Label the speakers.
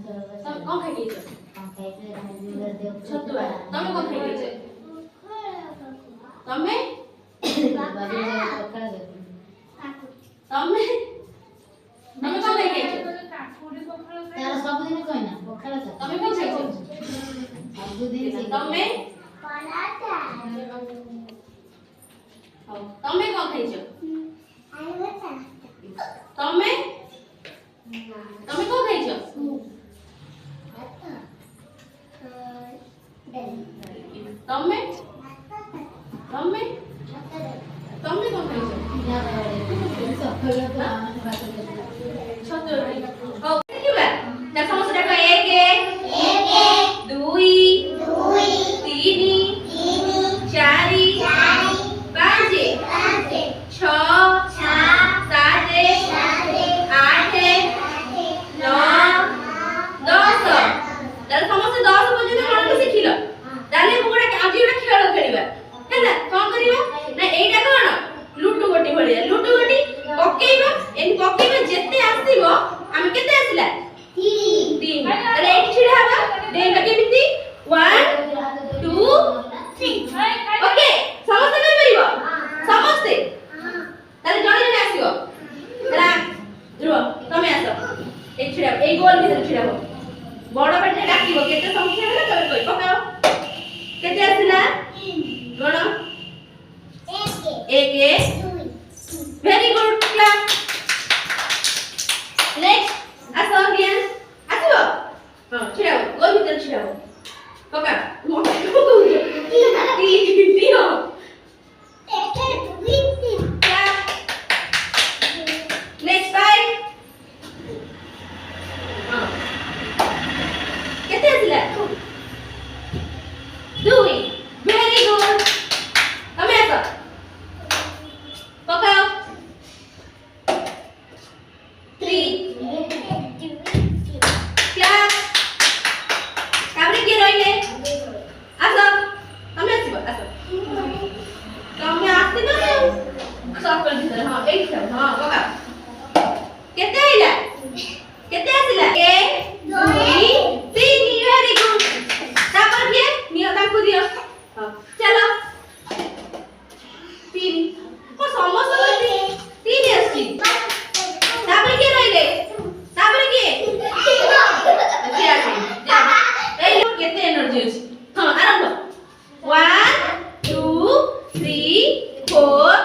Speaker 1: ତମେ କଣ ଖାଇଛ? ଛତୁଆ। ତମେ କଣ ଖାଇଛ? ତମେ ତମେ ତମେ କଣ ଖାଇଛ?
Speaker 2: ତାର ସବୁଦିନ କହିନା ପଖାଳ ତ
Speaker 1: ତମେ କଣ ଖାଇଛ?
Speaker 2: ସବୁଦିନ
Speaker 1: ତମେ ହଉ ତମେ କଣ ଖାଇଛ? ତମେ ତମେ କଣ ଖାଇଛ? ତମେ ତମେ ତମେ କଣ ଖାଇଛ? ଛତୁଆ। ହଉ ଦେଖିବା ତା ସମସ୍ତେ ଦେଖ 1 2 3 4 5 6 7 8 9 10 ତାହେଲେ ସମସ୍ତେ 10 ପର୍ଯ୍ୟନ୍ତ ଗଣନା ଶିଖିଲ। ତାହେଲେ ମୁଁ ଗୋଟେ ଆଜି ଗୋଟେ ଖେଳ ଖେଳିବା ହେଲା। କଣ କରିବା ନା ଏଇଟା କଣ ଲୁଟୁ ଗୋଟି ଭଳିଆ ଲୁଟୁ ଗୋଟି ପକେଇବା ଏଇ ପକେଇବା ଯେତେ ଆସିବ ଆମେ କେତେ ଆସିଲା 3 ତାହେଲେ ଏଇଠି ଛିଡା ହବା ଡେଇବା କେମିତି 1 2 3 ଓକେ ସମସ୍ତେ କରିପାରିବ ସମସ୍ତେ ତାହେଲେ ଜଣେ ଜଣେ ଆସିବ ହେଲା ଧ୍ରୁବ ତମେ ଆସ ଏଇ ଛିଡା ଏଇ ଗୋଲ ଭିତରେ ଛିଡା ହୁଅ ବଡ ପାଟିରେ ଡାକିବ କେତେ ସଂଖ୍ୟା ହେଲା ତମେ କହି ପକାଅ କେତେ ଆସିଲା ଗଣ 1 very good clap next aso again ଆସିବ ହଁ ଛିଡା ହୁଅ ଗୋଲ ଭିତରେ ଛିଡା ହୁଅ ପକା ମୋଟେ ଦିଅ next 5 ହଁ କେତେ ଆସିଲା 2 very good ତମେ ଆସ ପକାଅ 3 clap ତାପରେ କିଏ ରହିଲେ ଆସ ତମେ ଆସିବ ଆସ ତମେ ଆସିନ ସର୍କଲ ଭିତରେ ହଁ ଏଇଠି ଥାଅ ହଁ ପକାଅ କେତେ ଆଇଲା କେତେ ଆସିଲା 1 2 3 very good ତାପରେ କିଏ ନିଅ ତାଙ୍କୁ ଦିଅ ହଁ ଚାଲ 3 ଓ ସମସ୍ତଙ୍କର 3 ଆସିଛି ତାପରେ କିଏ ରହିଲେ ତାପରେ କିଏ କିଏ ଆସିଲେ ଯା ଏଇ କେତେ ଏନର୍ଜି ଅଛି ହଁ ଆରମ୍ଭ 1 2 3 4